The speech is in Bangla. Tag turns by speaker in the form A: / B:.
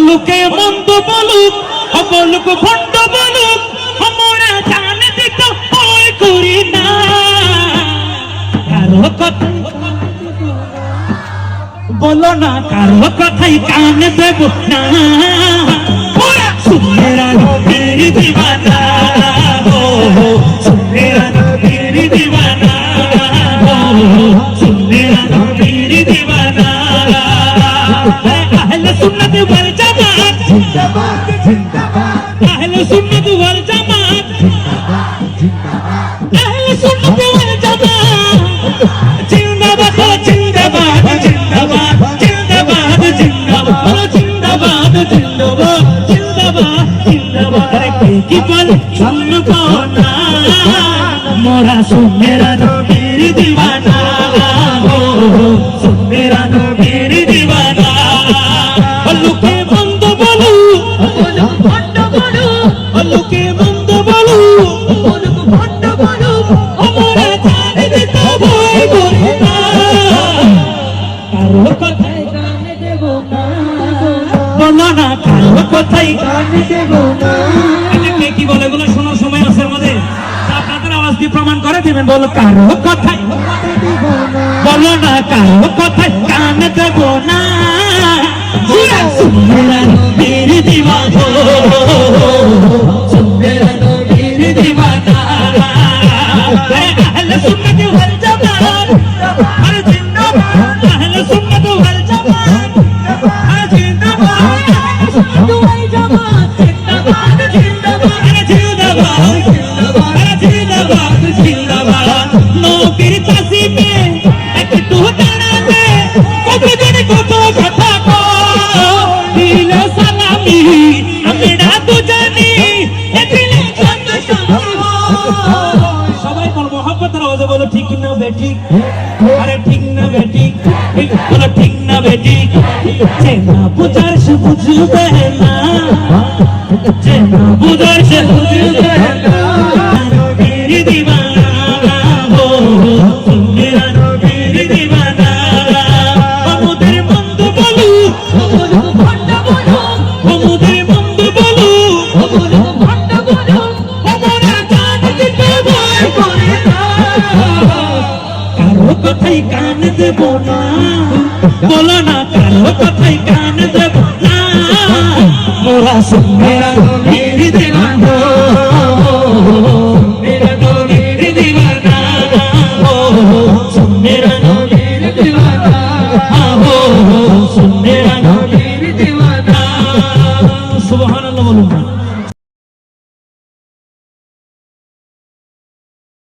A: লোকে মন্দ বলুক, অপলোক ভণ্ড বলুক, আমরা জানে দিতে ভয় করি না। কারো কথা বলো না, কারো কথাই কান দেব না। মেরা নবীর দিওয়ানা হো, মেরা নবীর দিওয়ানা হো, মেরা নবীর দিওয়ানা। আহলে সুন্নাত ওয়াল জামাত জিন্দাবাদ জিন্দাবাদ, আহলে সুন্নাত ওয়াল জামাত জিন্দাবাদ, আহলে সুন্নাত ওয়াল জামাত জিন্দাবাদ জিন্দাবাদ জিন্দাবাদ জিন্দাবাদ জিন্দাবাদ জিন্দাবাদ জিন্দাবাদ জিন্দাবাদ জিন্দাবাদ। কি বল শুনবো না, মোরা মেরা নবীর দিওয়ানা হো, মেরা নবীর দিওয়ানা। লোকে মন্দ বলু, ভণ্ড বলু, লোকে মন্দ বলু, ভণ্ড বলু, আমরা জানে দিতে ভয় করি না। কারো কথাই কান দেব না, বলো না কারো কথাই কান দেব না। কে কি বলে এগুলো শোনার সময় আছে আমাদের? আপনাদের আওয়াজ দিয়ে প্রমাণ করে দিবেন। বলো কারো কথাই বলো না, কারো কথাই কান দেব না। মেরা নবীর দিওয়ানা হো, মেরা নবীর দিওয়ানা। আহলে সুন্নাত ওয়াল জামাত আরে জিন্দাবাদ, আহলে সুন্নাত ওয়াল জামাত আরে জিন্দাবাদ, আহলে সুন্নাত ওয়াল জামাত জিন্দাবাদ জিন্দাবাদ জিন্দাবাদ জিন্দাবাদ জিন্দাবাদ জিন্দাবাদ। নবীর তাসিমে একটু দাঁড়াতে কতদিন কত কথা কো, দিলে সালামি আমরা তো জানি এদিলে কত শান্তি হয়। সবাই কোন মহব্বতের আওয়াজে বলো ঠিক না বেঠিক, আরে ঠিক না বেঠিক, বলো ঠিক না বেঠিক। যে না বুঝার সে বুঝবে না, যে না বুঝার সে বুঝবে না। নবীর দিওয়ানা হো, মেরা নবীর দিওয়ানা। আমাদের মন্দ বলু, ভণ্ড বলু, আমাদের মন্দ বলু, ভণ্ড বলু, আমরা জানে দিতে ভয় করি না। কারো কথাই কান দেব না, বলো না কারো কথাই কান দেব না। মোরা মেরা নবীর দিওয়ানা হো, মেরা নবীর দিওয়ানা হো, মেরা নবীর দিওয়ানা হো, মেরা নবীর দিওয়ানা। সুবহানাল্লাহ বলুন।